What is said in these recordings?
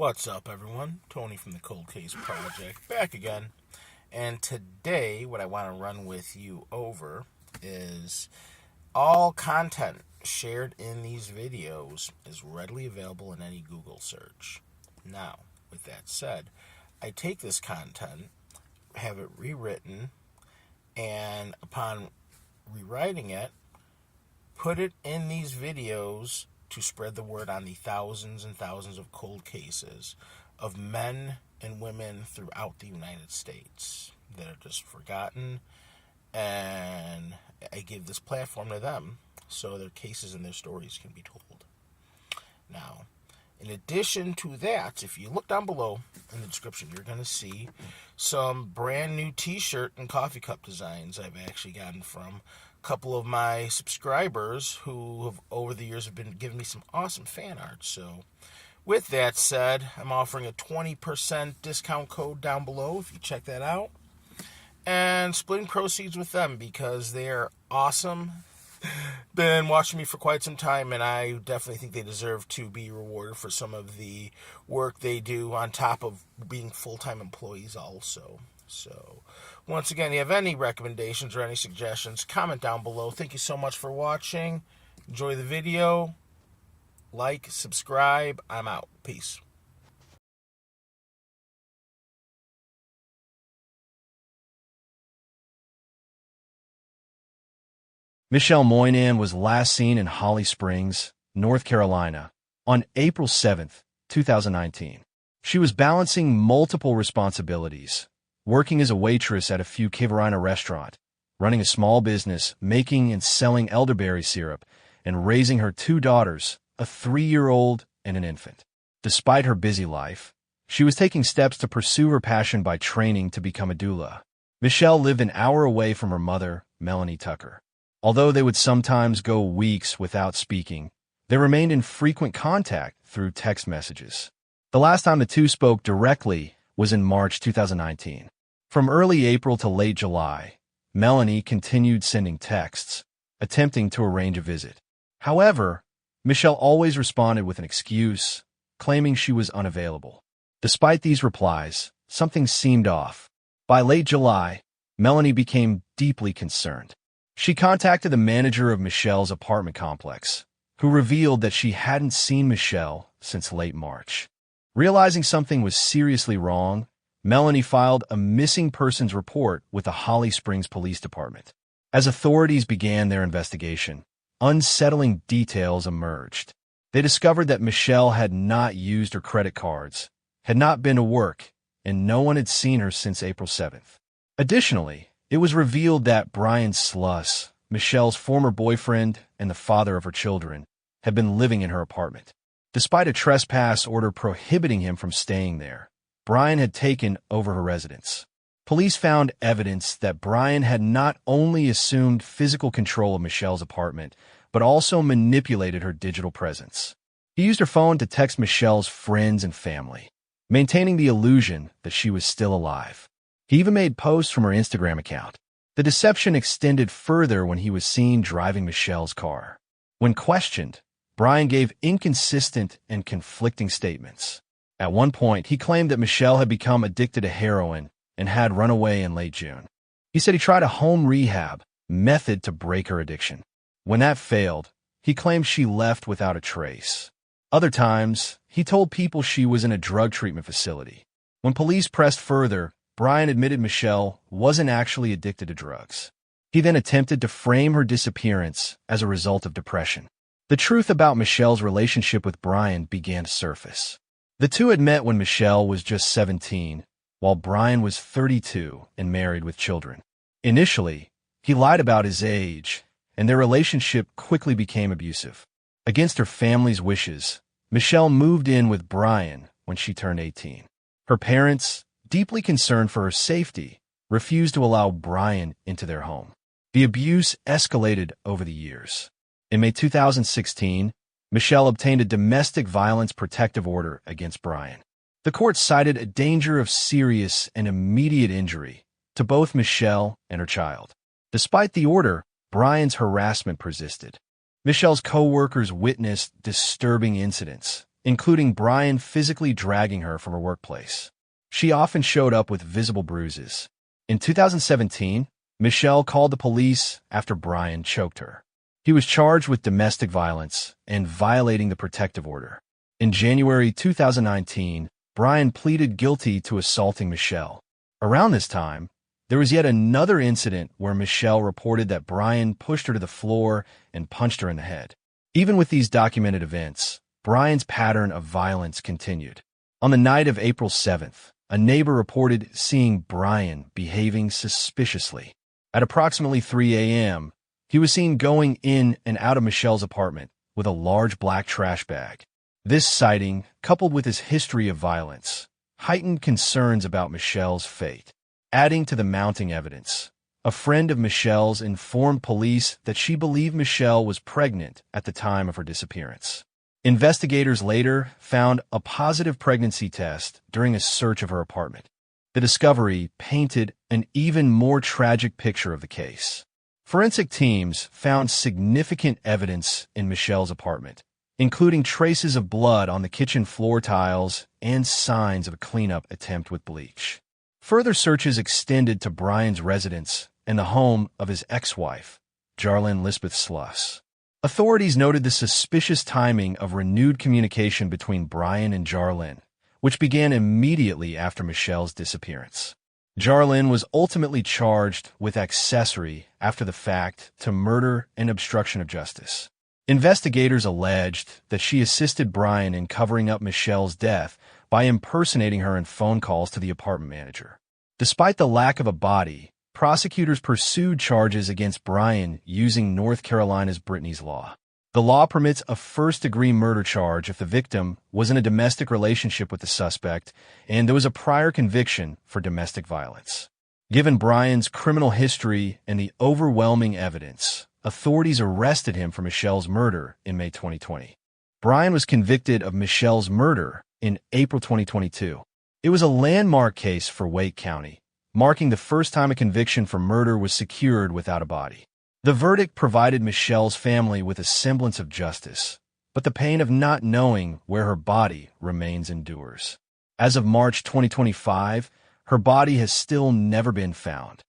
What's up, everyone? Tony from the Cold Case Project, back again. And today, what I want to run with you over is all content shared in these videos is readily available in any Google search. Now, with that said, I take this content, have it rewritten, and upon rewriting it, put it in these videos to spread the word on the thousands and thousands of cold cases of men and women throughout the United States that are just forgotten, and I give this platform to them so their cases and their stories can be told. Now, in addition to that, if you look down below in the description, you're going to see some brand new t-shirt and coffee cup designs I've actually gotten from couple of my subscribers who have over the years have been giving me some awesome fan art. So with that said, I'm offering a 20% discount code down below if you check that out, and splitting proceeds with them because they are awesome. Been watching me for quite some time, and I definitely think they deserve to be rewarded for some of the work they do on top of being full-time employees also. So, once again, if you have any recommendations or any suggestions, comment down below. Thank you so much for watching. Enjoy the video. Like, subscribe. I'm out. Peace. Michelle Moynihan was last seen in Holly Springs, North Carolina, on April 7, 2019. She was balancing multiple responsibilities, working as a waitress at a few Carolina restaurant, running a small business, making and selling elderberry syrup, and raising her two daughters, a 3-year-old and an infant. Despite her busy life, she was taking steps to pursue her passion by training to become a doula. Michelle lived an hour away from her mother, Melanie Tucker. Although they would sometimes go weeks without speaking, they remained in frequent contact through text messages. The last time the two spoke directly was in March 2019. From early April to late July, Melanie continued sending texts, attempting to arrange a visit. However, Michelle always responded with an excuse, claiming she was unavailable. Despite these replies, something seemed off. By late July, Melanie became deeply concerned. She contacted the manager of Michelle's apartment complex, who revealed that she hadn't seen Michelle since late March. Realizing something was seriously wrong, Melanie filed a missing persons report with the Holly Springs Police Department. As authorities began their investigation, unsettling details emerged. They discovered that Michelle had not used her credit cards, had not been to work, and no one had seen her since April 7th. Additionally, it was revealed that Brian Sluss, Michelle's former boyfriend and the father of her children, had been living in her apartment. Despite a trespass order prohibiting him from staying there, Brian had taken over her residence. Police found evidence that Brian had not only assumed physical control of Michelle's apartment, but also manipulated her digital presence. He used her phone to text Michelle's friends and family, maintaining the illusion that she was still alive. He even made posts from her Instagram account. The deception extended further when he was seen driving Michelle's car. When questioned, Brian gave inconsistent and conflicting statements. At one point, he claimed that Michelle had become addicted to heroin and had run away in late June. He said he tried a home rehab method to break her addiction. When that failed, he claimed she left without a trace. Other times, he told people she was in a drug treatment facility. When police pressed further, Brian admitted Michelle wasn't actually addicted to drugs. He then attempted to frame her disappearance as a result of depression. The truth about Michelle's relationship with Brian began to surface. The two had met when Michelle was just 17, while Brian was 32 and married with children. Initially, he lied about his age, and their relationship quickly became abusive. Against her family's wishes, Michelle moved in with Brian when she turned 18. Her parents, deeply concerned for her safety, refused to allow Brian into their home. The abuse escalated over the years. In May 2016, Michelle obtained a domestic violence protective order against Brian. The court cited a danger of serious and immediate injury to both Michelle and her child. Despite the order, Brian's harassment persisted. Michelle's co-workers witnessed disturbing incidents, including Brian physically dragging her from her workplace. She often showed up with visible bruises. In 2017, Michelle called the police after Brian choked her. He was charged with domestic violence and violating the protective order. In January 2019, Brian pleaded guilty to assaulting Michelle. Around this time, there was yet another incident where Michelle reported that Brian pushed her to the floor and punched her in the head. Even with these documented events, Brian's pattern of violence continued. On the night of April 7th, a neighbor reported seeing Brian behaving suspiciously. At approximately 3 a.m., he was seen going in and out of Michelle's apartment with a large black trash bag. This sighting, coupled with his history of violence, heightened concerns about Michelle's fate. Adding to the mounting evidence, a friend of Michelle's informed police that she believed Michelle was pregnant at the time of her disappearance. Investigators later found a positive pregnancy test during a search of her apartment. The discovery painted an even more tragic picture of the case. Forensic teams found significant evidence in Michelle's apartment, including traces of blood on the kitchen floor tiles and signs of a cleanup attempt with bleach. Further searches extended to Brian's residence and the home of his ex-wife, Jarlyn Lisbeth Sluss. Authorities noted the suspicious timing of renewed communication between Brian and Jarlyn, which began immediately after Michelle's disappearance. Jarlyn was ultimately charged with accessory after the fact to murder and obstruction of justice. Investigators alleged that she assisted Brian in covering up Michelle's death by impersonating her in phone calls to the apartment manager. Despite the lack of a body, prosecutors pursued charges against Brian using North Carolina's Brittany's Law. The law permits a first-degree murder charge if the victim was in a domestic relationship with the suspect and there was a prior conviction for domestic violence. Given Brian's criminal history and the overwhelming evidence, authorities arrested him for Michelle's murder in May 2020. Brian was convicted of Michelle's murder in April 2022. It was a landmark case for Wake County, marking the first time a conviction for murder was secured without a body. The verdict provided Michelle's family with a semblance of justice, but the pain of not knowing where her body remains endures. As of March 2025, her body has still never been found.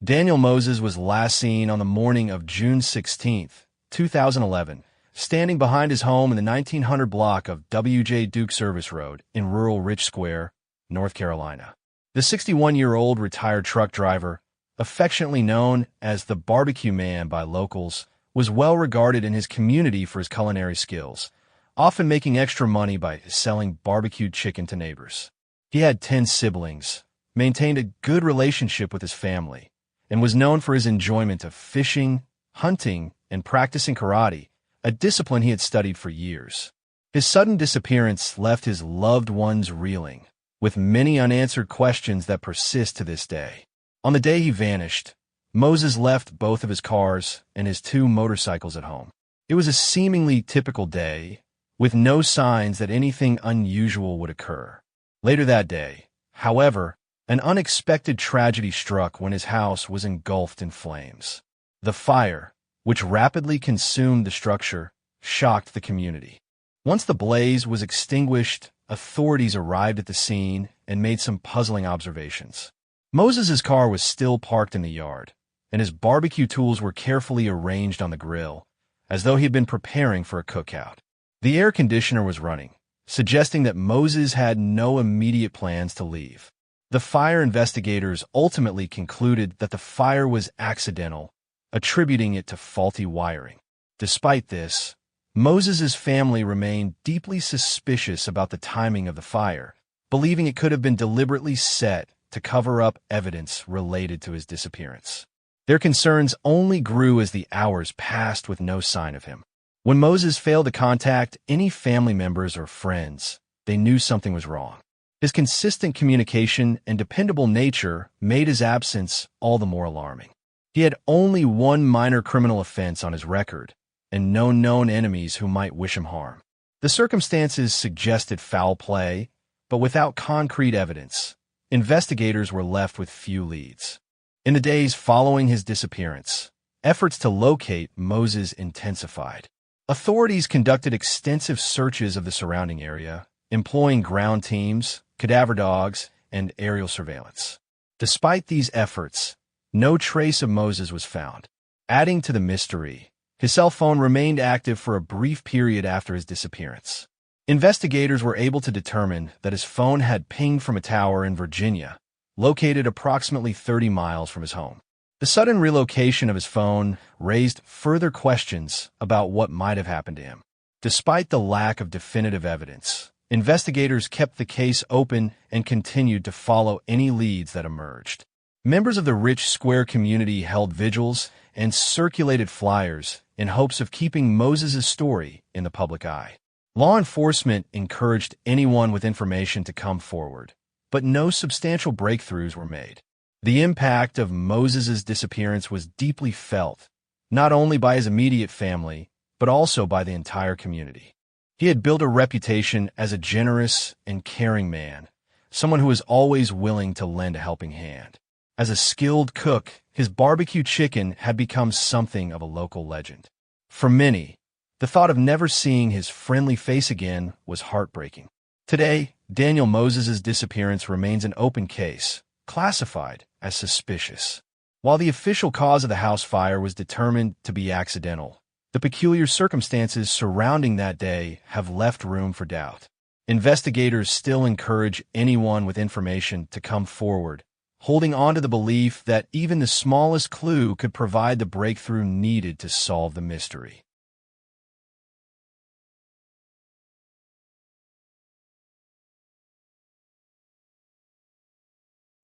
Daniel Moses was last seen on the morning of June 16, 2011, standing behind his home in the 1900 block of W.J. Duke Service Road in rural Rich Square, North Carolina. The 61-year-old retired truck driver, affectionately known as the Barbecue Man by locals, was well regarded in his community for his culinary skills, often making extra money by selling barbecued chicken to neighbors. He had 10 siblings, maintained a good relationship with his family, and was known for his enjoyment of fishing, hunting, and practicing karate, a discipline he had studied for years. His sudden disappearance left his loved ones reeling, with many unanswered questions that persist to this day. On the day he vanished, Moses left both of his cars and his 2 motorcycles at home. It was a seemingly typical day, with no signs that anything unusual would occur. Later that day, however, an unexpected tragedy struck when his house was engulfed in flames. The fire, which rapidly consumed the structure, shocked the community. Once the blaze was extinguished, authorities arrived at the scene and made some puzzling observations. Moses's car was still parked in the yard, and his barbecue tools were carefully arranged on the grill, as though he had been preparing for a cookout. The air conditioner was running, suggesting that Moses had no immediate plans to leave. The fire investigators ultimately concluded that the fire was accidental, attributing it to faulty wiring. Despite this, Moses's family remained deeply suspicious about the timing of the fire, believing it could have been deliberately set to cover up evidence related to his disappearance. Their concerns only grew as the hours passed with no sign of him. When Moses failed to contact any family members or friends, they knew something was wrong. His consistent communication and dependable nature made his absence all the more alarming. He had only one minor criminal offense on his record, and no known enemies who might wish him harm. The circumstances suggested foul play, but without concrete evidence, investigators were left with few leads. In the days following his disappearance, efforts to locate Moses intensified. Authorities conducted extensive searches of the surrounding area, employing ground teams, cadaver dogs, and aerial surveillance. Despite these efforts, no trace of Moses was found. Adding to the mystery, his cell phone remained active for a brief period after his disappearance. Investigators were able to determine that his phone had pinged from a tower in Virginia, located approximately 30 miles from his home. The sudden relocation of his phone raised further questions about what might have happened to him. Despite the lack of definitive evidence, investigators kept the case open and continued to follow any leads that emerged. Members of the Rich Square community held vigils and circulated flyers in hopes of keeping Moses' story in the public eye. Law enforcement encouraged anyone with information to come forward, but no substantial breakthroughs were made. The impact of Moses' disappearance was deeply felt, not only by his immediate family, but also by the entire community. He had built a reputation as a generous and caring man, someone who was always willing to lend a helping hand. As a skilled cook, his barbecue chicken had become something of a local legend. For many, the thought of never seeing his friendly face again was heartbreaking. Today, Daniel Moses' disappearance remains an open case, classified as suspicious. While the official cause of the house fire was determined to be accidental, the peculiar circumstances surrounding that day have left room for doubt. Investigators still encourage anyone with information to come forward, holding on to the belief that even the smallest clue could provide the breakthrough needed to solve the mystery.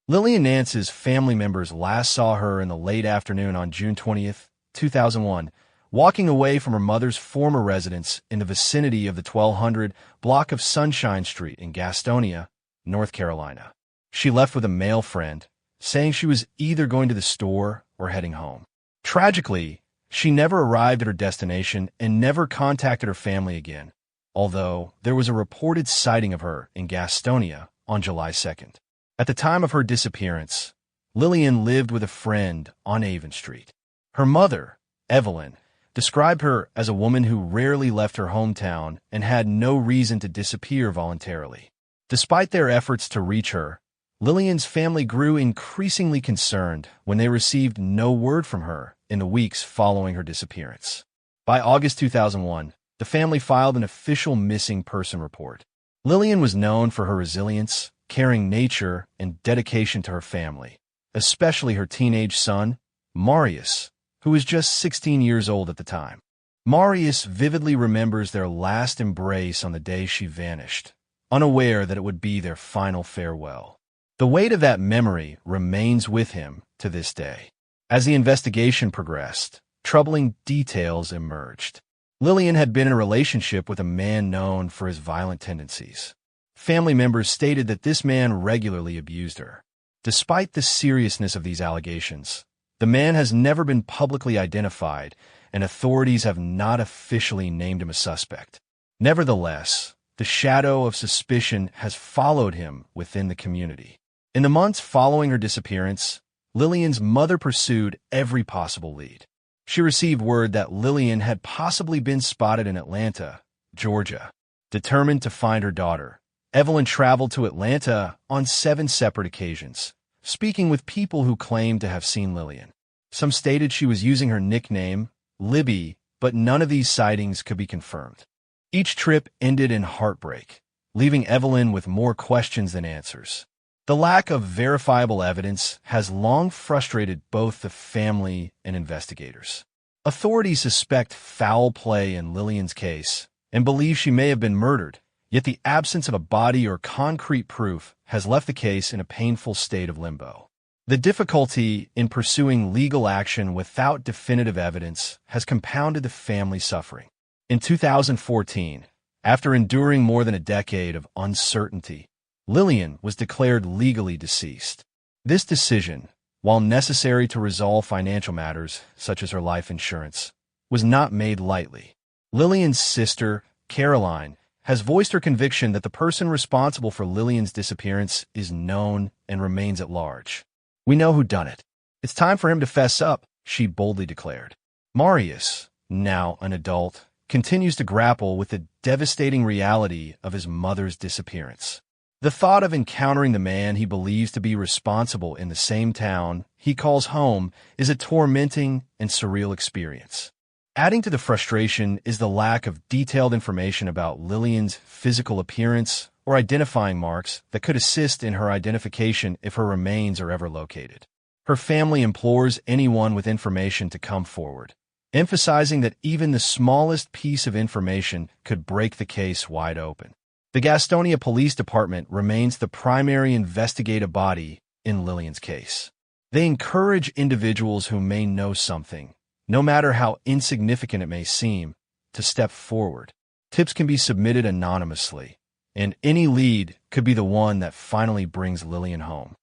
Lillian Nance's family members last saw her in the late afternoon on June 20th, 2001, walking away from her mother's former residence in the vicinity of the 1200 block of Sunshine Street in Gastonia, North Carolina. She left with a male friend, saying she was either going to the store or heading home. Tragically, she never arrived at her destination and never contacted her family again, although there was a reported sighting of her in Gastonia on July 2nd. At the time of her disappearance, Lillian lived with a friend on Avon Street. Her mother, Evelyn, described her as a woman who rarely left her hometown and had no reason to disappear voluntarily. Despite their efforts to reach her, Lillian's family grew increasingly concerned when they received no word from her in the weeks following her disappearance. By August 2001, the family filed an official missing person report. Lillian was known for her resilience, caring nature, and dedication to her family, especially her teenage son, Marius, who was just 16 years old at the time. Marius vividly remembers their last embrace on the day she vanished, unaware that it would be their final farewell. The weight of that memory remains with him to this day. As the investigation progressed, troubling details emerged. Lillian had been in a relationship with a man known for his violent tendencies. Family members stated that this man regularly abused her. Despite the seriousness of these allegations, the man has never been publicly identified, and authorities have not officially named him a suspect. Nevertheless, the shadow of suspicion has followed him within the community. In the months following her disappearance, Lillian's mother pursued every possible lead. She received word that Lillian had possibly been spotted in Atlanta, Georgia. Determined to find her daughter, Evelyn traveled to Atlanta on 7 separate occasions, speaking with people who claimed to have seen Lillian. Some stated she was using her nickname, Libby, but none of these sightings could be confirmed. Each trip ended in heartbreak, leaving Evelyn with more questions than answers. The lack of verifiable evidence has long frustrated both the family and investigators. Authorities suspect foul play in Lillian's case and believe she may have been murdered, yet the absence of a body or concrete proof has left the case in a painful state of limbo. The difficulty in pursuing legal action without definitive evidence has compounded the family's suffering. In 2014, after enduring more than a decade of uncertainty, Lillian was declared legally deceased. This decision, while necessary to resolve financial matters such as her life insurance, was not made lightly. Lillian's sister, Caroline, has voiced her conviction that the person responsible for Lillian's disappearance is known and remains at large. We know who done it. It's time for him to fess up, she boldly declared. Marius, now an adult, continues to grapple with the devastating reality of his mother's disappearance. The thought of encountering the man he believes to be responsible in the same town he calls home is a tormenting and surreal experience. Adding to the frustration is the lack of detailed information about Lillian's physical appearance or identifying marks that could assist in her identification if her remains are ever located. Her family implores anyone with information to come forward, emphasizing that even the smallest piece of information could break the case wide open. The Gastonia Police Department remains the primary investigative body in Lillian's case. They encourage individuals who may know something, no matter how insignificant it may seem, to step forward. Tips can be submitted anonymously, and any lead could be the one that finally brings Lillian home.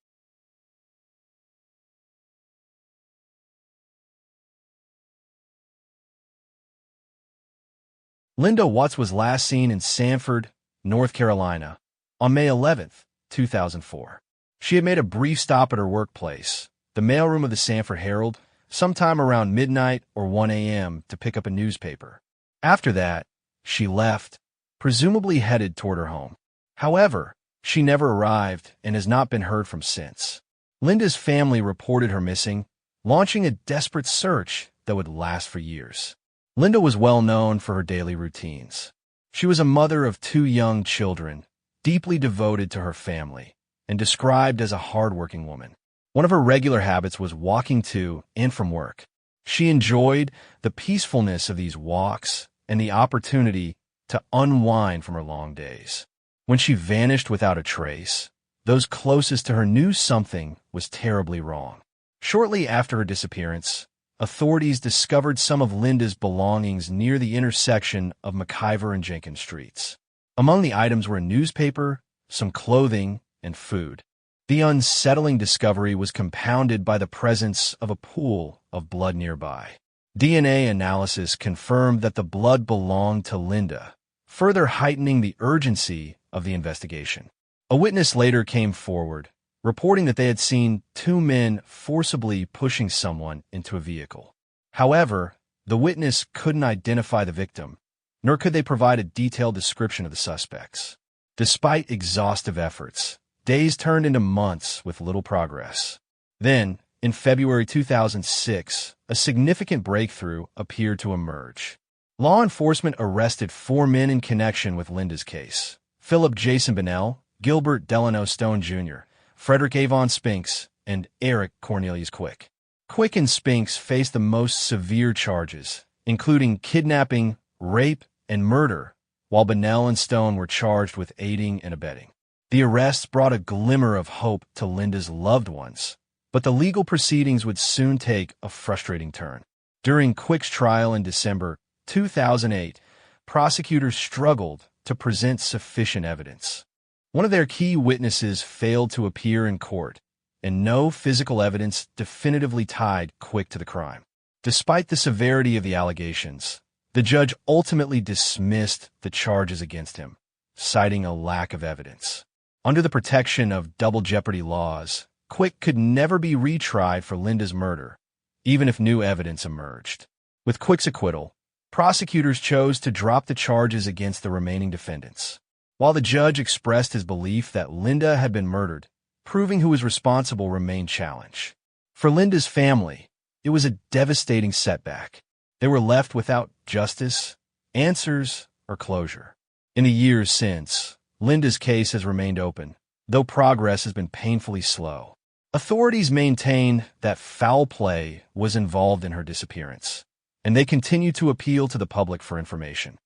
Linda Watts was last seen in Sanford, North Carolina, on May 11, 2004. She had made a brief stop at her workplace, the mailroom of the Sanford Herald, sometime around midnight or 1 a.m. to pick up a newspaper. After that, she left, presumably headed toward her home. However, she never arrived and has not been heard from since. Linda's family reported her missing, launching a desperate search that would last for years. Linda was well known for her daily routines. She was a mother of 2 young children, deeply devoted to her family, and described as a hardworking woman. One of her regular habits was walking to and from work. She enjoyed the peacefulness of these walks and the opportunity to unwind from her long days. When she vanished without a trace, those closest to her knew something was terribly wrong. Shortly after her disappearance, authorities discovered some of Linda's belongings near the intersection of McIver and Jenkins Streets. Among the items were a newspaper, some clothing, and food. The unsettling discovery was compounded by the presence of a pool of blood nearby. DNA analysis confirmed that the blood belonged to Linda, further heightening the urgency of the investigation. A witness later came forward, reporting that they had seen 2 men forcibly pushing someone into a vehicle. However, the witness couldn't identify the victim, nor could they provide a detailed description of the suspects. Despite exhaustive efforts, days turned into months with little progress. Then, in February 2006, a significant breakthrough appeared to emerge. Law enforcement arrested 4 men in connection with Linda's case: Philip Jason Bennell, Gilbert Delano Stone Jr., Frederick Avon Spinks, and Eric Cornelius Quick. Quick and Spinks faced the most severe charges, including kidnapping, rape, and murder, while Bennell and Stone were charged with aiding and abetting. The arrests brought a glimmer of hope to Linda's loved ones, but the legal proceedings would soon take a frustrating turn. During Quick's trial in December 2008, prosecutors struggled to present sufficient evidence. One of their key witnesses failed to appear in court, and no physical evidence definitively tied Quick to the crime. Despite the severity of the allegations, the judge ultimately dismissed the charges against him, citing a lack of evidence. Under the protection of double jeopardy laws, Quick could never be retried for Linda's murder, even if new evidence emerged. With Quick's acquittal, prosecutors chose to drop the charges against the remaining defendants. While the judge expressed his belief that Linda had been murdered, proving who was responsible remained challenged. For Linda's family, it was a devastating setback. They were left without justice, answers, or closure. In the years since, Linda's case has remained open, though progress has been painfully slow. Authorities maintain that foul play was involved in her disappearance, and they continue to appeal to the public for information.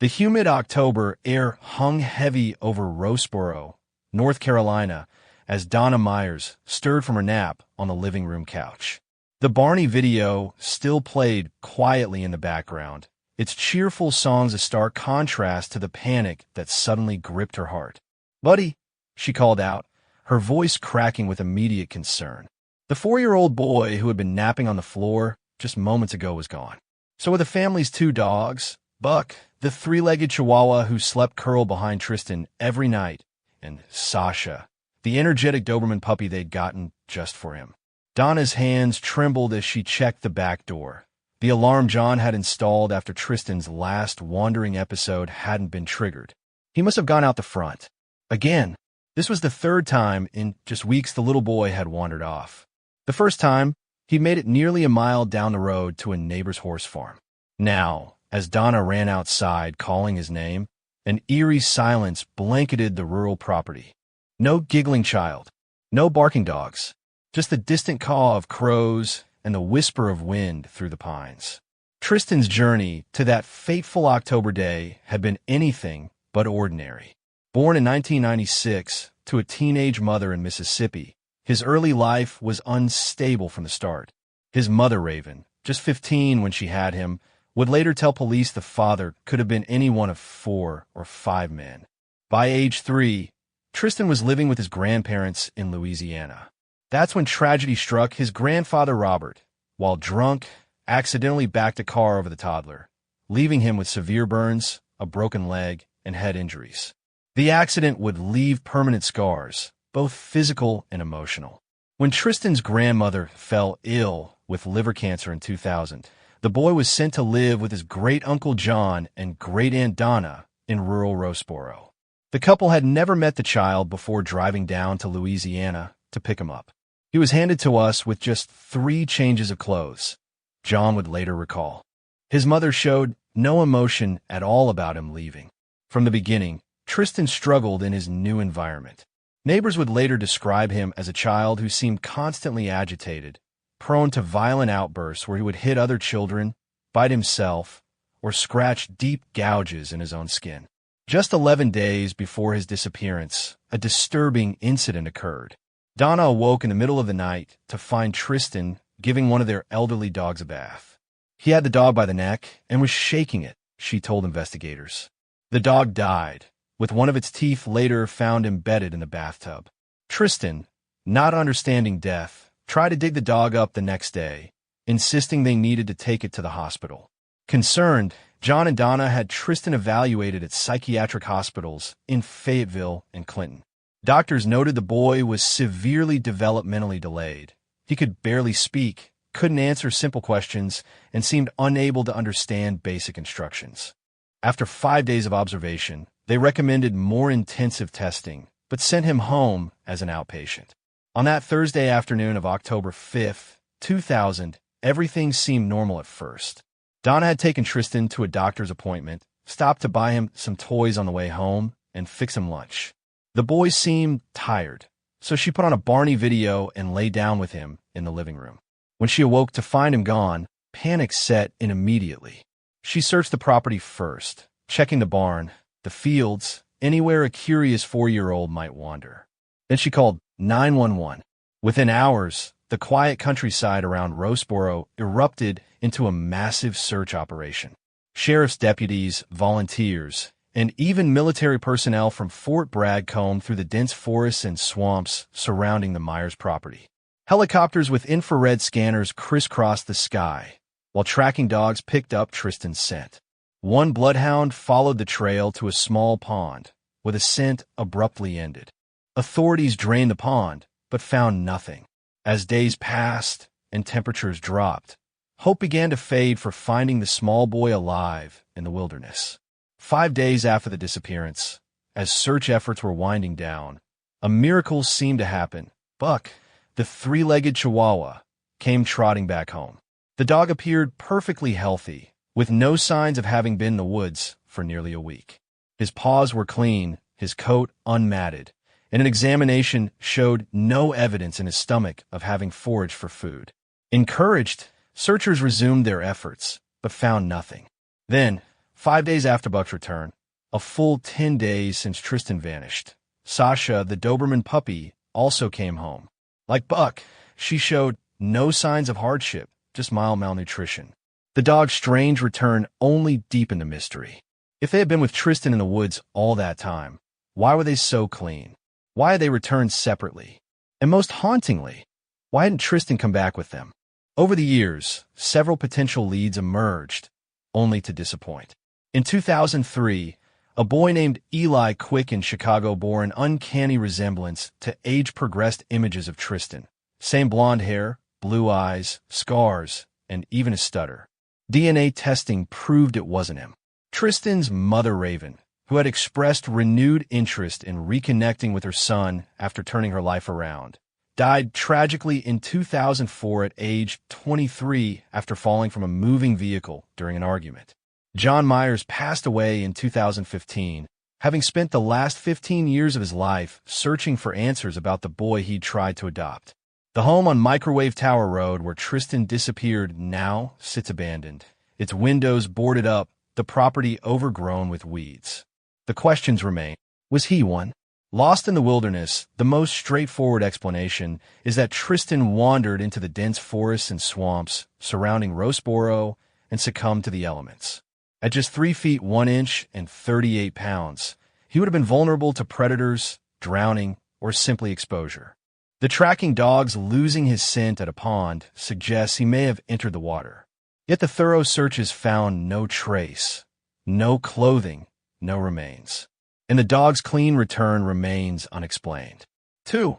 The humid October air hung heavy over Roseboro, North Carolina, as Donna Meyers stirred from her nap on the living room couch. The Barney video still played quietly in the background, its cheerful songs a stark contrast to the panic that suddenly gripped her heart. "Buddy," she called out, her voice cracking with immediate concern. The 4-year-old boy who had been napping on the floor just moments ago was gone. So were the family's 2 dogs, Buck, the three-legged chihuahua who slept curled behind Tristan every night, and Sasha, the energetic Doberman puppy they'd gotten just for him. Donna's hands trembled as she checked the back door. The alarm John had installed after Tristan's last wandering episode hadn't been triggered. He must have gone out the front. Again, this was the third time in just weeks the little boy had wandered off. The first time, he'd made it nearly a mile down the road to a neighbor's horse farm. Now, as Donna ran outside calling his name, an eerie silence blanketed the rural property. No giggling child, no barking dogs, just the distant caw of crows and the whisper of wind through the pines. Tristan's journey to that fateful October day had been anything but ordinary. Born in 1996 to a teenage mother in Mississippi, his early life was unstable from the start. His mother, Reuben, just 15 when she had him, would later tell police the father could have been any one of 4 or 5 men. By age 3, Tristan was living with his grandparents in Louisiana. That's when tragedy struck his grandfather Robert, while drunk, accidentally backed a car over the toddler, leaving him with severe burns, a broken leg, and head injuries. The accident would leave permanent scars, both physical and emotional. When Tristan's grandmother fell ill with liver cancer in 2000, the boy was sent to live with his great-uncle John and great-aunt Donna in rural Roseboro. The couple had never met the child before driving down to Louisiana to pick him up. He was handed to us with just 3 changes of clothes, John would later recall. His mother showed no emotion at all about him leaving. From the beginning, Tristan struggled in his new environment. Neighbors would later describe him as a child who seemed constantly agitated, prone to violent outbursts where he would hit other children, bite himself, or scratch deep gouges in his own skin. Just 11 days before his disappearance, a disturbing incident occurred. Donna awoke in the middle of the night to find Tristan giving one of their elderly dogs a bath. He had the dog by the neck and was shaking it, she told investigators. The dog died, with one of its teeth later found embedded in the bathtub. Tristan, not understanding death, tried to dig the dog up the next day, insisting they needed to take it to the hospital. Concerned, John and Donna had Tristan evaluated at psychiatric hospitals in Fayetteville and Clinton. Doctors noted the boy was severely developmentally delayed. He could barely speak, couldn't answer simple questions, and seemed unable to understand basic instructions. After 5 days of observation, they recommended more intensive testing, but sent him home as an outpatient. On that Thursday afternoon of October 5th, 2000, everything seemed normal at first. Donna had taken Tristan to a doctor's appointment, stopped to buy him some toys on the way home, and fix him lunch. The boy seemed tired, so she put on a Barney video and lay down with him in the living room. When she awoke to find him gone, panic set in immediately. She searched the property first, checking the barn, the fields, anywhere a curious 4-year-old might wander. Then she called 911. Within hours, the quiet countryside around Roseboro erupted into a massive search operation. Sheriff's deputies, volunteers, and even military personnel from Fort Bragg combed through the dense forests and swamps surrounding the Meyers property. Helicopters with infrared scanners crisscrossed the sky, while tracking dogs picked up Tristan's scent. One bloodhound followed the trail to a small pond, where the scent abruptly ended. Authorities drained the pond, but found nothing. As days passed and temperatures dropped, hope began to fade for finding the small boy alive in the wilderness. 5 days after the disappearance, as search efforts were winding down, a miracle seemed to happen. Buck, the 3-legged chihuahua, came trotting back home. The dog appeared perfectly healthy, with no signs of having been in the woods for nearly a week. His paws were clean, his coat unmatted, and an examination showed no evidence in his stomach of having foraged for food. Encouraged, searchers resumed their efforts, but found nothing. Then, 5 days after Buck's return, a full 10 days since Tristan vanished, Sasha, the Doberman puppy, also came home. Like Buck, she showed no signs of hardship, just mild malnutrition. The dog's strange return only deepened the mystery. If they had been with Tristan in the woods all that time, why were they so clean? Why had they returned separately? And most hauntingly, why hadn't Tristan come back with them? Over the years, several potential leads emerged, only to disappoint. In 2003, a boy named Eli Quick in Chicago bore an uncanny resemblance to age-progressed images of Tristan. Same blonde hair, blue eyes, scars, and even a stutter. DNA testing proved it wasn't him. Tristan's mother, Reuben, who had expressed renewed interest in reconnecting with her son after turning her life around, died tragically in 2004 at age 23 after falling from a moving vehicle during an argument. John Meyers passed away in 2015, having spent the last 15 years of his life searching for answers about the boy he'd tried to adopt. The home on Microwave Tower Road where Tristan disappeared now sits abandoned, its windows boarded up, the property overgrown with weeds. The questions remain. Was he one? Lost in the wilderness, the most straightforward explanation is that Tristan wandered into the dense forests and swamps surrounding Roseboro and succumbed to the elements. At just 3 feet 1 inch and 38 pounds, he would have been vulnerable to predators, drowning, or simply exposure. The tracking dogs losing his scent at a pond suggests he may have entered the water. Yet the thorough searches found no trace, no clothing, no remains. And the dog's clean return remains unexplained. 2.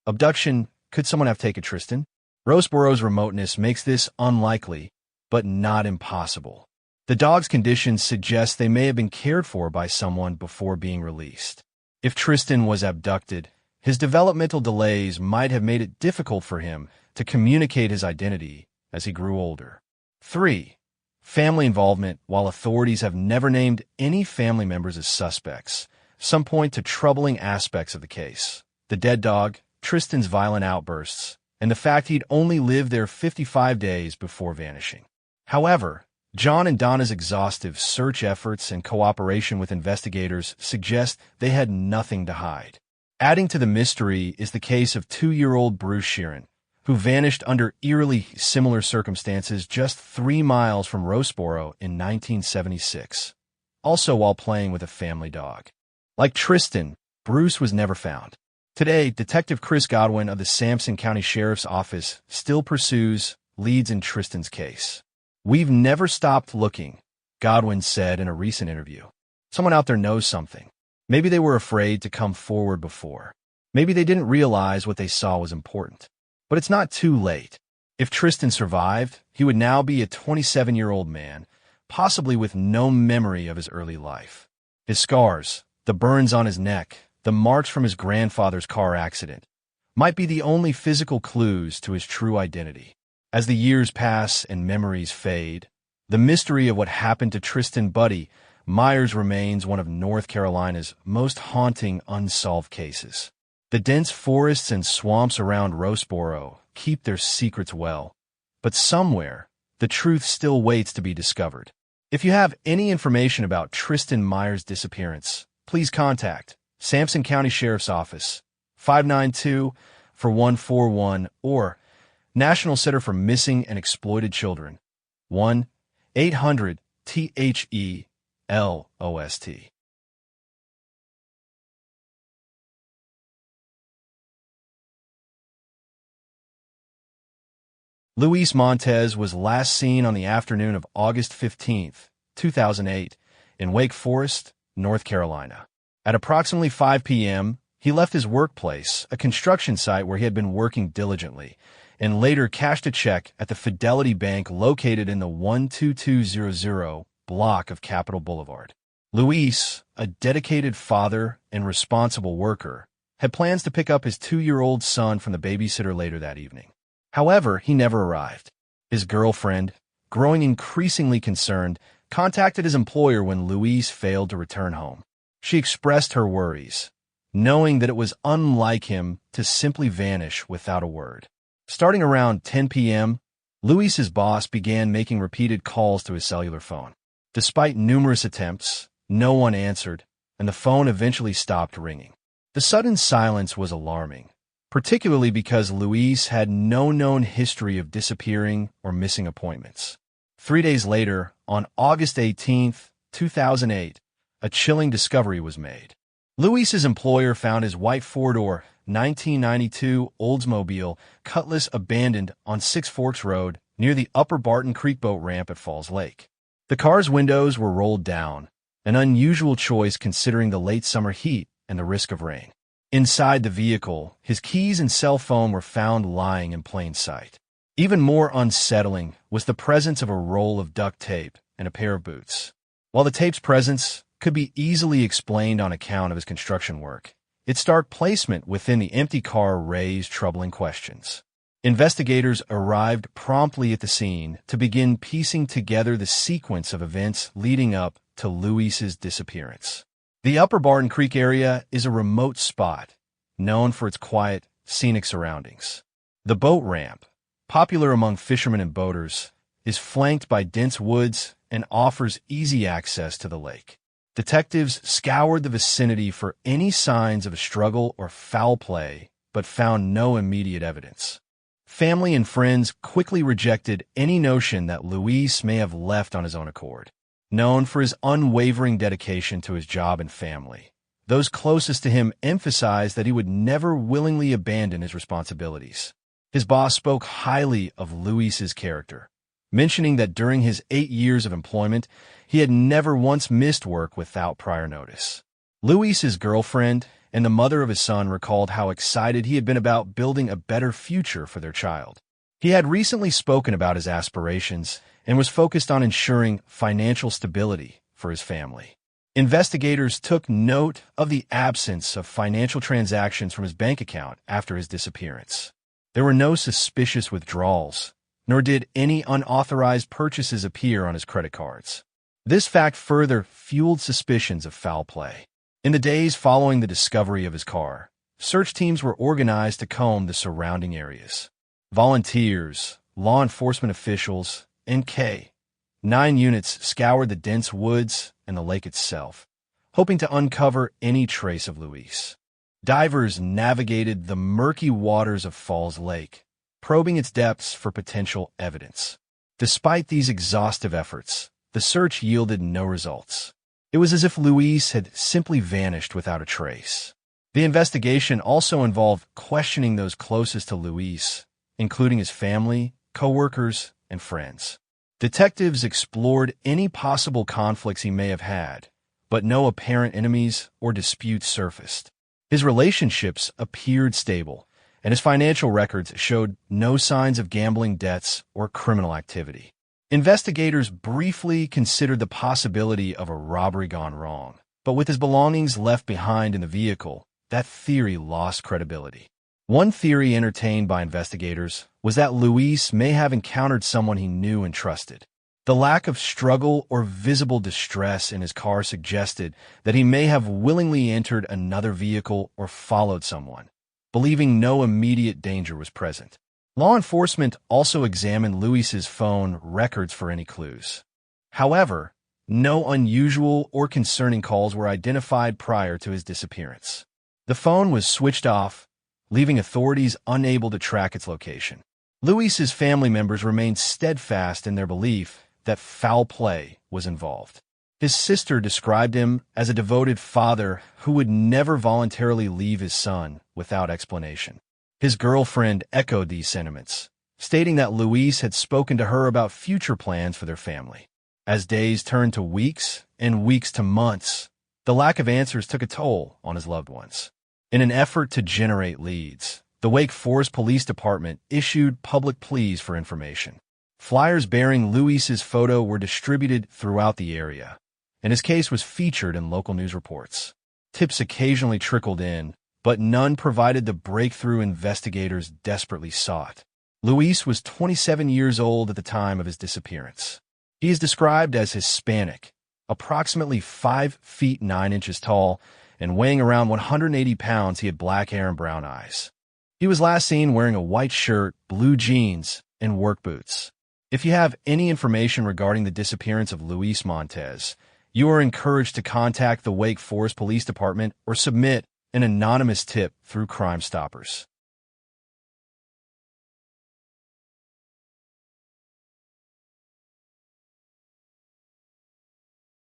Abduction. Could someone have taken Tristan? Roseboro's remoteness makes this unlikely, but not impossible. The dog's conditions suggest they may have been cared for by someone before being released. If Tristan was abducted, his developmental delays might have made it difficult for him to communicate his identity as he grew older. 3. Family involvement. While authorities have never named any family members as suspects, some point to troubling aspects of the case. The dead dog, Tristan's violent outbursts, and the fact he'd only lived there 55 days before vanishing. However, John and Donna's exhaustive search efforts and cooperation with investigators suggest they had nothing to hide. Adding to the mystery is the case of 2-year-old Bruce Sheeran, who vanished under eerily similar circumstances just 3 miles from Roseboro in 1976, also while playing with a family dog. Like Tristan, Bruce was never found. Today, Detective Chris Godwin of the Sampson County Sheriff's Office still pursues leads in Tristan's case. "We've never stopped looking," Godwin said in a recent interview. Someone out there knows something. Maybe they were afraid to come forward before. Maybe they didn't realize what they saw was important. But it's not too late. If Tristan survived, he would now be a 27-year-old man, possibly with no memory of his early life. His scars, the burns on his neck, the marks from his grandfather's car accident, might be the only physical clues to his true identity. As the years pass and memories fade, the mystery of what happened to Tristan Buddy Meyers remains one of North Carolina's most haunting unsolved cases. The dense forests and swamps around Roseboro keep their secrets well, but somewhere, the truth still waits to be discovered. If you have any information about Tristan Meyers' disappearance, please contact Sampson County Sheriff's Office, 592-4141, or National Center for Missing and Exploited Children, 1-800-THELOST. Luis Montes was last seen on the afternoon of August 15, 2008, in Wake Forest, North Carolina. At approximately 5 p.m., he left his workplace, a construction site where he had been working diligently, and later cashed a check at the Fidelity Bank located in the 12200 block of Capitol Boulevard. Luis, a dedicated father and responsible worker, had plans to pick up his 2-year-old son from the babysitter later that evening. However, he never arrived. His girlfriend, growing increasingly concerned, contacted his employer when Luis failed to return home. She expressed her worries, knowing that it was unlike him to simply vanish without a word. Starting around 10 p.m., Luis's boss began making repeated calls to his cellular phone. Despite numerous attempts, no one answered, and the phone eventually stopped ringing. The sudden silence was alarming, particularly because Luis had no known history of disappearing or missing appointments. 3 days later, on August 18, 2008, a chilling discovery was made. Luis's employer found his white four-door 1992 Oldsmobile Cutlass abandoned on Six Forks Road near the Upper Barton Creek boat ramp at Falls Lake. The car's windows were rolled down, an unusual choice considering the late summer heat and the risk of rain. Inside the vehicle, his keys and cell phone were found lying in plain sight. Even more unsettling was the presence of a roll of duct tape and a pair of boots. While the tape's presence could be easily explained on account of his construction work, its stark placement within the empty car raised troubling questions. Investigators arrived promptly at the scene to begin piecing together the sequence of events leading up to Luis's disappearance. The Upper Barton Creek area is a remote spot, known for its quiet, scenic surroundings. The boat ramp, popular among fishermen and boaters, is flanked by dense woods and offers easy access to the lake. Detectives scoured the vicinity for any signs of a struggle or foul play, but found no immediate evidence. Family and friends quickly rejected any notion that Luis may have left on his own accord. Known for his unwavering dedication to his job and family, those closest to him emphasized that he would never willingly abandon his responsibilities. His boss spoke highly of Luis's character, mentioning that during his 8 years of employment, he had never once missed work without prior notice. Luis's girlfriend and the mother of his son recalled how excited he had been about building a better future for their child. He had recently spoken about his aspirations and was focused on ensuring financial stability for his family. Investigators took note of the absence of financial transactions from his bank account after his disappearance. There were no suspicious withdrawals, nor did any unauthorized purchases appear on his credit cards. This fact further fueled suspicions of foul play. In the days following the discovery of his car, search teams were organized to comb the surrounding areas. Volunteers, law enforcement officials, and K-9 units scoured the dense woods and the lake itself, hoping to uncover any trace of Luis. Divers navigated the murky waters of Falls Lake, probing its depths for potential evidence. Despite these exhaustive efforts, the search yielded no results. It was as if Luis had simply vanished without a trace. The investigation also involved questioning those closest to Luis, including his family, co-workers, and friends. Detectives explored any possible conflicts he may have had, but no apparent enemies or disputes surfaced. His relationships appeared stable, and his financial records showed no signs of gambling debts or criminal activity. Investigators briefly considered the possibility of a robbery gone wrong, but with his belongings left behind in the vehicle, that theory lost credibility. One theory entertained by investigators was that Luis may have encountered someone he knew and trusted. The lack of struggle or visible distress in his car suggested that he may have willingly entered another vehicle or followed someone, believing no immediate danger was present. Law enforcement also examined Luis's phone records for any clues. However, no unusual or concerning calls were identified prior to his disappearance. The phone was switched off, leaving authorities unable to track its location. Luis's family members remained steadfast in their belief that foul play was involved. His sister described him as a devoted father who would never voluntarily leave his son without explanation. His girlfriend echoed these sentiments, stating that Luis had spoken to her about future plans for their family. As days turned to weeks and weeks to months, the lack of answers took a toll on his loved ones. In an effort to generate leads, the Wake Forest Police Department issued public pleas for information. Flyers bearing Luis's photo were distributed throughout the area, and his case was featured in local news reports. Tips occasionally trickled in, but none provided the breakthrough investigators desperately sought. Luis was 27 years old at the time of his disappearance. He is described as Hispanic, approximately 5 feet 9 inches tall, and weighing around 180 pounds. He had black hair and brown eyes. He was last seen wearing a white shirt, blue jeans, and work boots. If you have any information regarding the disappearance of Luis Montes, you are encouraged to contact the Wake Forest Police Department or submit an anonymous tip through Crime Stoppers.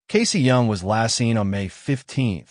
Casey Young was last seen on May 15,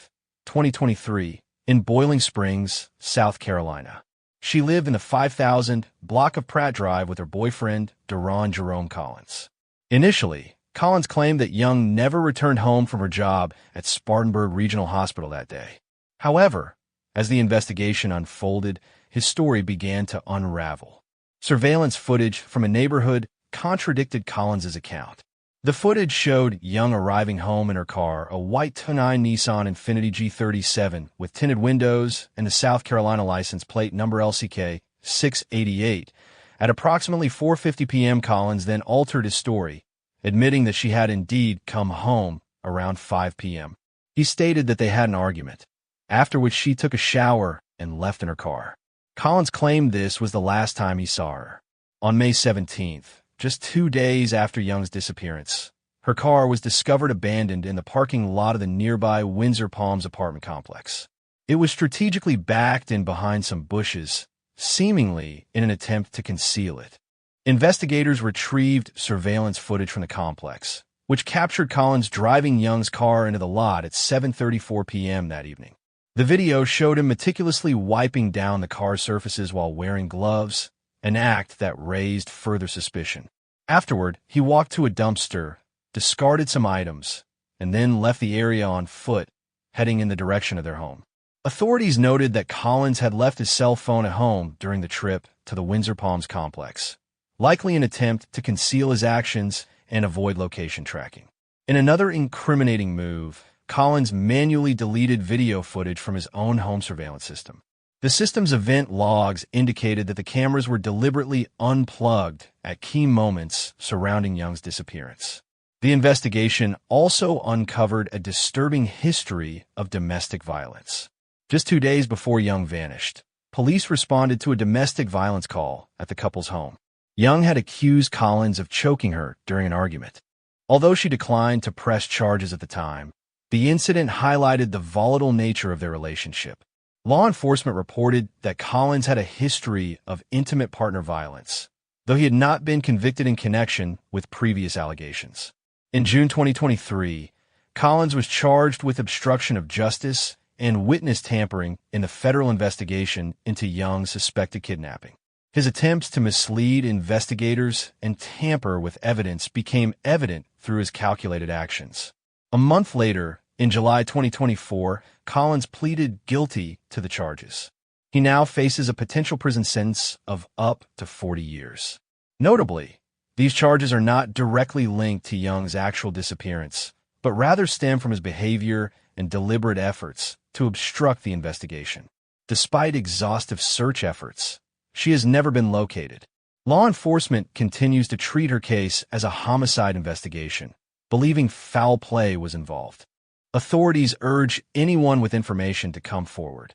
2023, in Boiling Springs, South Carolina. She lived in the 5000 block of Pratt Drive with her boyfriend, Deron Jerome Collins. Initially, Collins claimed that Young never returned home from her job at Spartanburg Regional Hospital that day. However, as the investigation unfolded, his story began to unravel. Surveillance footage from a neighborhood contradicted Collins' account. The footage showed Young arriving home in her car, a white 2009 Nissan Infiniti G37 with tinted windows and the South Carolina license plate number LCK 688. At approximately 4:50 p.m., Collins then altered his story, admitting that she had indeed come home around 5 p.m. He stated that they had an argument, after which she took a shower and left in her car. Collins claimed this was the last time he saw her. On May 17th, just 2 days after Young's disappearance, her car was discovered abandoned in the parking lot of the nearby Windsor Palms apartment complex. It was strategically backed in behind some bushes, seemingly in an attempt to conceal it. Investigators retrieved surveillance footage from the complex, which captured Collins driving Young's car into the lot at 7:34 p.m. that evening. The video showed him meticulously wiping down the car's surfaces while wearing gloves, an act that raised further suspicion. Afterward, he walked to a dumpster, discarded some items, and then left the area on foot, heading in the direction of their home. Authorities noted that Collins had left his cell phone at home during the trip to the Windsor Palms complex, likely an attempt to conceal his actions and avoid location tracking. In another incriminating move, Collins manually deleted video footage from his own home surveillance system. The system's event logs indicated that the cameras were deliberately unplugged at key moments surrounding Young's disappearance. The investigation also uncovered a disturbing history of domestic violence. Just 2 days before Young vanished, police responded to a domestic violence call at the couple's home. Young had accused Collins of choking her during an argument. Although she declined to press charges at the time, the incident highlighted the volatile nature of their relationship. Law enforcement reported that Collins had a history of intimate partner violence, though he had not been convicted in connection with previous allegations. In June 2023, Collins was charged with obstruction of justice and witness tampering in the federal investigation into Young's suspected kidnapping. His attempts to mislead investigators and tamper with evidence became evident through his calculated actions. A month later, in July 2024, Collins pleaded guilty to the charges. He now faces a potential prison sentence of up to 40 years. Notably, these charges are not directly linked to Young's actual disappearance, but rather stem from his behavior and deliberate efforts to obstruct the investigation. Despite exhaustive search efforts, she has never been located. Law enforcement continues to treat her case as a homicide investigation, believing foul play was involved. Authorities urge anyone with information to come forward.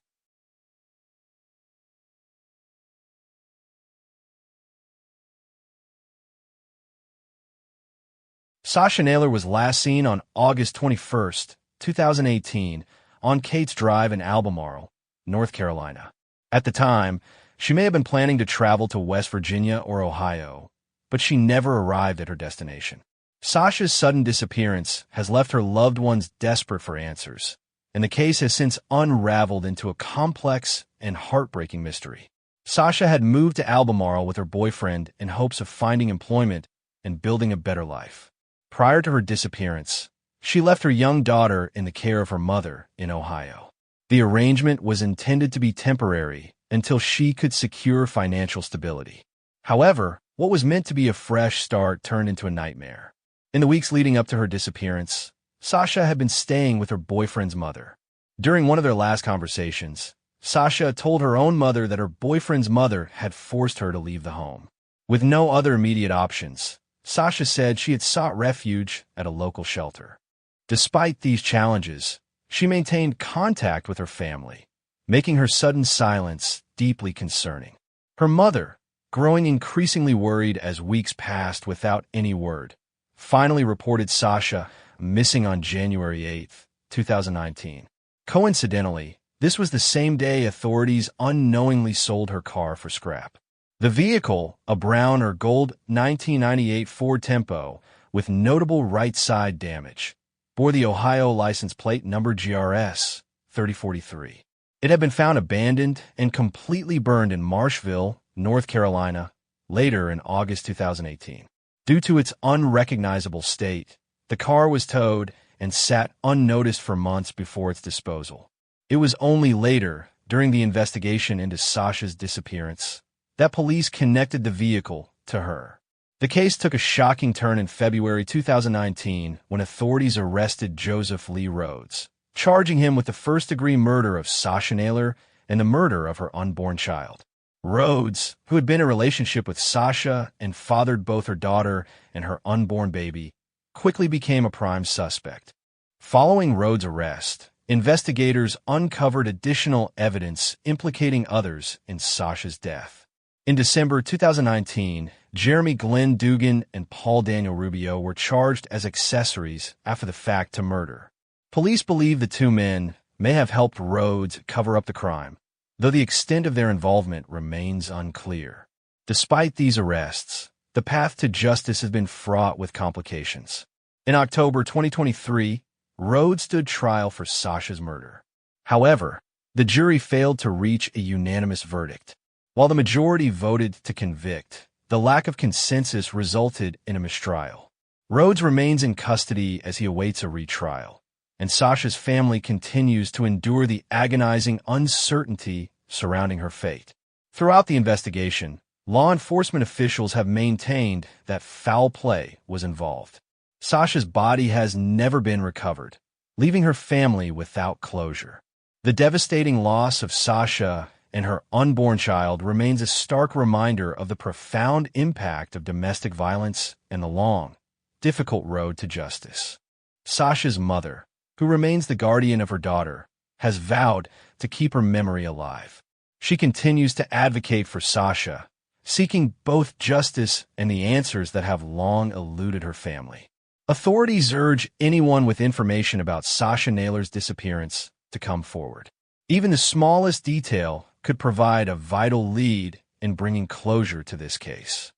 Sasha Naylor was last seen on August 21, 2018, on Kate's Drive in Albemarle, North Carolina. At the time, she may have been planning to travel to West Virginia or Ohio, but she never arrived at her destination. Sasha's sudden disappearance has left her loved ones desperate for answers, and the case has since unraveled into a complex and heartbreaking mystery. Sasha had moved to Albemarle with her boyfriend in hopes of finding employment and building a better life. Prior to her disappearance, she left her young daughter in the care of her mother in Ohio. The arrangement was intended to be temporary until she could secure financial stability. However, what was meant to be a fresh start turned into a nightmare. In the weeks leading up to her disappearance, Sasha had been staying with her boyfriend's mother. During one of their last conversations, Sasha told her own mother that her boyfriend's mother had forced her to leave the home. With no other immediate options, Sasha said she had sought refuge at a local shelter. Despite these challenges, she maintained contact with her family, making her sudden silence deeply concerning. Her mother, growing increasingly worried as weeks passed without any word, finally reported Sasha missing on January 8, 2019. Coincidentally, this was the same day authorities unknowingly sold her car for scrap. The vehicle, a brown or gold 1998 Ford Tempo with notable right side damage, bore the Ohio license plate number GRS 3043. It had been found abandoned and completely burned in Marshville, North Carolina, later in August 2018. Due to its unrecognizable state, the car was towed and sat unnoticed for months before its disposal. It was only later, during the investigation into Sasha's disappearance, that police connected the vehicle to her. The case took a shocking turn in February 2019 when authorities arrested Joseph Lee Rhodes, charging him with the first-degree murder of Sasha Naylor and the murder of her unborn child. Rhodes, who had been in a relationship with Sasha and fathered both her daughter and her unborn baby, quickly became a prime suspect. Following Rhodes' arrest, investigators uncovered additional evidence implicating others in Sasha's death. In December 2019, Jeremy Glenn Dugan and Paul Daniel Rubio were charged as accessories after the fact to murder. Police believe the two men may have helped Rhodes cover up the crime, though the extent of their involvement remains unclear. Despite these arrests, the path to justice has been fraught with complications. In October 2023, Rhodes stood trial for Sasha's murder. However, the jury failed to reach a unanimous verdict. While the majority voted to convict, the lack of consensus resulted in a mistrial. Rhodes remains in custody as he awaits a retrial, and Sasha's family continues to endure the agonizing uncertainty surrounding her fate. Throughout the investigation, law enforcement officials have maintained that foul play was involved. Sasha's body has never been recovered, leaving her family without closure. The devastating loss of Sasha and her unborn child remains a stark reminder of the profound impact of domestic violence and the long, difficult road to justice. Sasha's mother, who remains the guardian of her daughter, has vowed to keep her memory alive. She continues to advocate for Sasha, seeking both justice and the answers that have long eluded her family. Authorities urge anyone with information about Sasha Naylor's disappearance to come forward. Even the smallest detail could provide a vital lead in bringing closure to this case.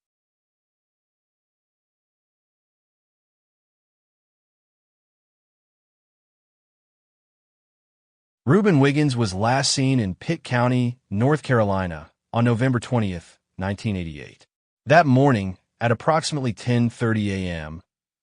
Reuben Wiggins was last seen in Pitt County, North Carolina, on November 20th, 1988. That morning, at approximately 10:30 a.m.,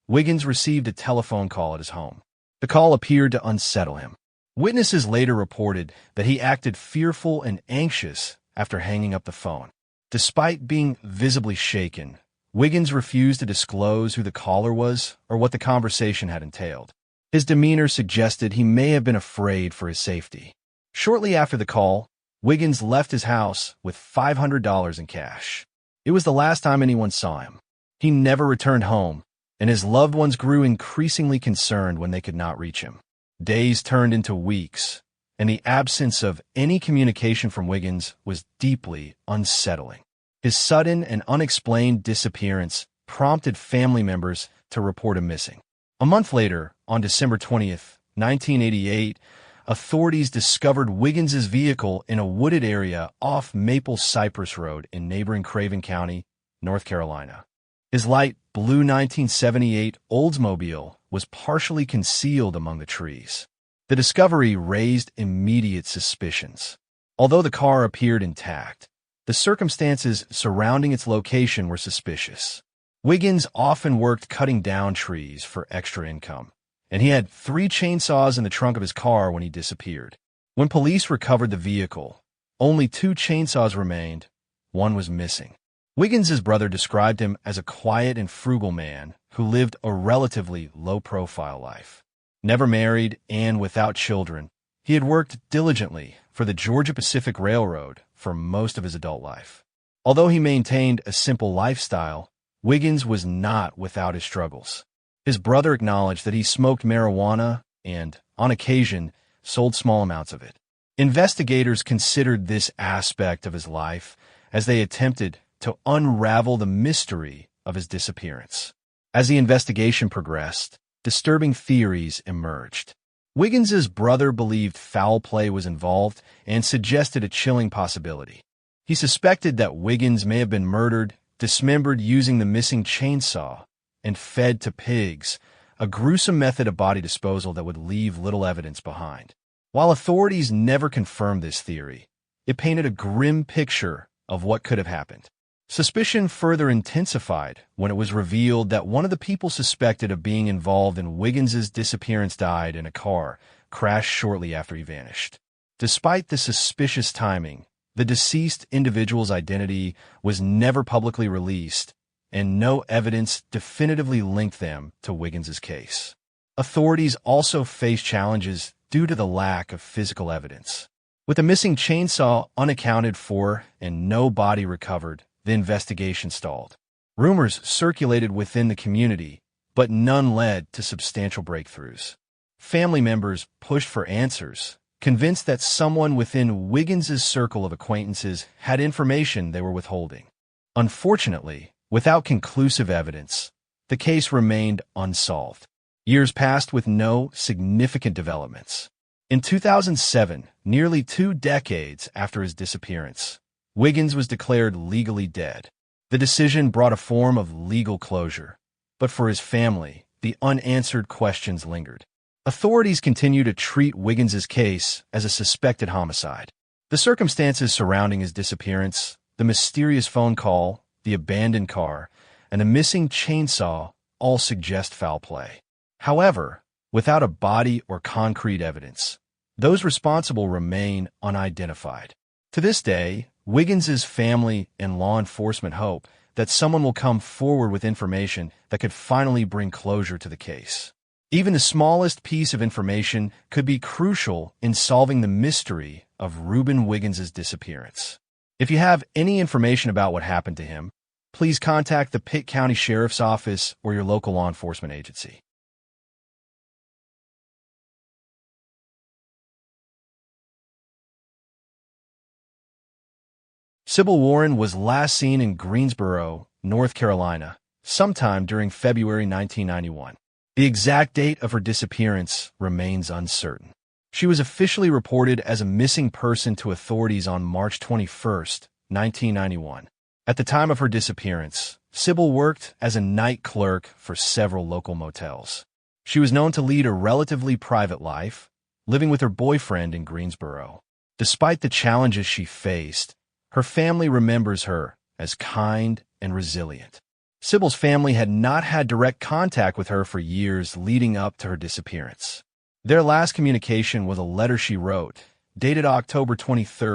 Wiggins received a telephone call at his home. The call appeared to unsettle him. Witnesses later reported that he acted fearful and anxious after hanging up the phone. Despite being visibly shaken, Wiggins refused to disclose who the caller was or what the conversation had entailed. His demeanor suggested he may have been afraid for his safety. Shortly after the call, Wiggins left his house with $500 in cash. It was the last time anyone saw him. He never returned home, and his loved ones grew increasingly concerned when they could not reach him. Days turned into weeks, and the absence of any communication from Wiggins was deeply unsettling. His sudden and unexplained disappearance prompted family members to report him missing. A month later, on December 20th, 1988, authorities discovered Wiggins's vehicle in a wooded area off Maple Cypress Road in neighboring Craven County, North Carolina. His light blue 1978 Oldsmobile was partially concealed among the trees. The discovery raised immediate suspicions. Although the car appeared intact, the circumstances surrounding its location were suspicious. Wiggins often worked cutting down trees for extra income, and he had 3 chainsaws in the trunk of his car when he disappeared. When police recovered the vehicle, only 2 chainsaws remained. One was missing. Wiggins's brother described him as a quiet and frugal man who lived a relatively low-profile life. Never married and without children, he had worked diligently for the Georgia Pacific Railroad for most of his adult life. Although he maintained a simple lifestyle, Wiggins was not without his struggles. His brother acknowledged that he smoked marijuana and, on occasion, sold small amounts of it. Investigators considered this aspect of his life as they attempted to unravel the mystery of his disappearance. As the investigation progressed, disturbing theories emerged. Wiggins's brother believed foul play was involved and suggested a chilling possibility. He suspected that Wiggins may have been murdered, dismembered using the missing chainsaw, and fed to pigs, a gruesome method of body disposal that would leave little evidence behind. While authorities never confirmed this theory, it painted a grim picture of what could have happened. Suspicion further intensified when it was revealed that one of the people suspected of being involved in Wiggins's disappearance died in a car crashed shortly after he vanished. Despite the suspicious timing, the deceased individual's identity was never publicly released, and no evidence definitively linked them to Wiggins's case. Authorities also faced challenges due to the lack of physical evidence. With the missing chainsaw unaccounted for and no body recovered, the investigation stalled. Rumors circulated within the community, but none led to substantial breakthroughs. Family members pushed for answers, convinced that someone within Wiggins's circle of acquaintances had information they were withholding. Unfortunately, without conclusive evidence, the case remained unsolved. Years passed with no significant developments. In 2007, nearly 2 decades after his disappearance, Wiggins was declared legally dead. The decision brought a form of legal closure, but for his family, the unanswered questions lingered. Authorities continue to treat Wiggins's case as a suspected homicide. The circumstances surrounding his disappearance, the mysterious phone call, the abandoned car, and the missing chainsaw all suggest foul play. However, without a body or concrete evidence, those responsible remain unidentified. To this day, Wiggins's family and law enforcement hope that someone will come forward with information that could finally bring closure to the case. Even the smallest piece of information could be crucial in solving the mystery of Reuben Wiggins's disappearance. If you have any information about what happened to him, please contact the Pitt County Sheriff's Office or your local law enforcement agency. Cybil Warren was last seen in Greensboro, North Carolina, sometime during February 1991. The exact date of her disappearance remains uncertain. She was officially reported as a missing person to authorities on March 21, 1991. At the time of her disappearance, Cybil worked as a night clerk for several local motels. She was known to lead a relatively private life, living with her boyfriend in Greensboro. Despite the challenges she faced, her family remembers her as kind and resilient. Cybil's family had not had direct contact with her for years leading up to her disappearance. Their last communication was a letter she wrote, dated October 23,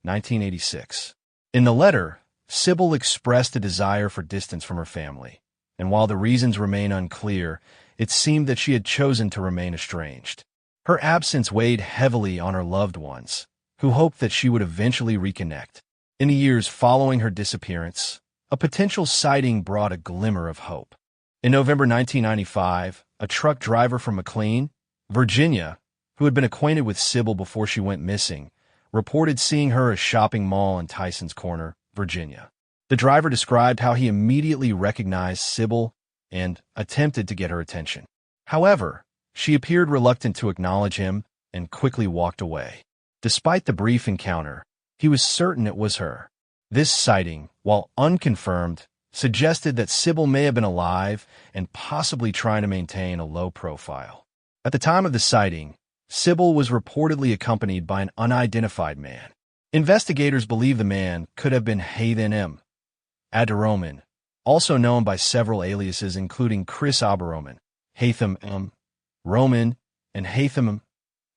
1986. In the letter, Cybil expressed a desire for distance from her family, and while the reasons remain unclear, it seemed that she had chosen to remain estranged. Her absence weighed heavily on her loved ones, who hoped that she would eventually reconnect. In the years following her disappearance, a potential sighting brought a glimmer of hope. In November 1995, a truck driver from McLean, Virginia, who had been acquainted with Cybil before she went missing, reported seeing her at a shopping mall in Tyson's Corner, Virginia. The driver described how he immediately recognized Cybil and attempted to get her attention. However, she appeared reluctant to acknowledge him and quickly walked away. Despite the brief encounter, he was certain it was her. This sighting, while unconfirmed, suggested that Cybil may have been alive and possibly trying to maintain a low profile. At the time of the sighting, Cybil was reportedly accompanied by an unidentified man. Investigators believe the man could have been Haythan M. Adoroman, also known by several aliases including Chris Aberoman, Haytham M. Roman, and Haytham M.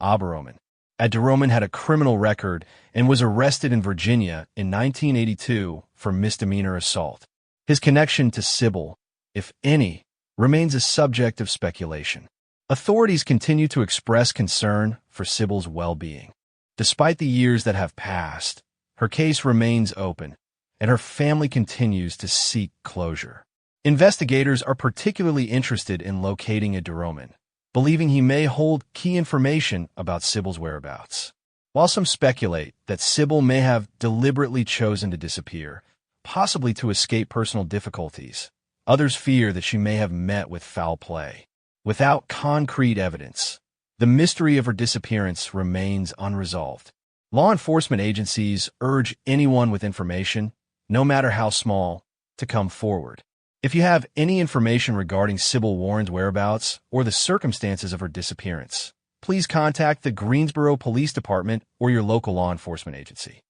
Aberoman. Adoroman had a criminal record and was arrested in Virginia in 1982 for misdemeanor assault. His connection to Cybil, if any, remains a subject of speculation. Authorities continue to express concern for Cybil's well-being. Despite the years that have passed, her case remains open, and her family continues to seek closure. Investigators are particularly interested in locating Adoroman, believing he may hold key information about Cybil's whereabouts. While some speculate that Cybil may have deliberately chosen to disappear, possibly to escape personal difficulties, others fear that she may have met with foul play. Without concrete evidence, the mystery of her disappearance remains unresolved. Law enforcement agencies urge anyone with information, no matter how small, to come forward. If you have any information regarding Cybil Warren's whereabouts or the circumstances of her disappearance, please contact the Greensboro Police Department or your local law enforcement agency.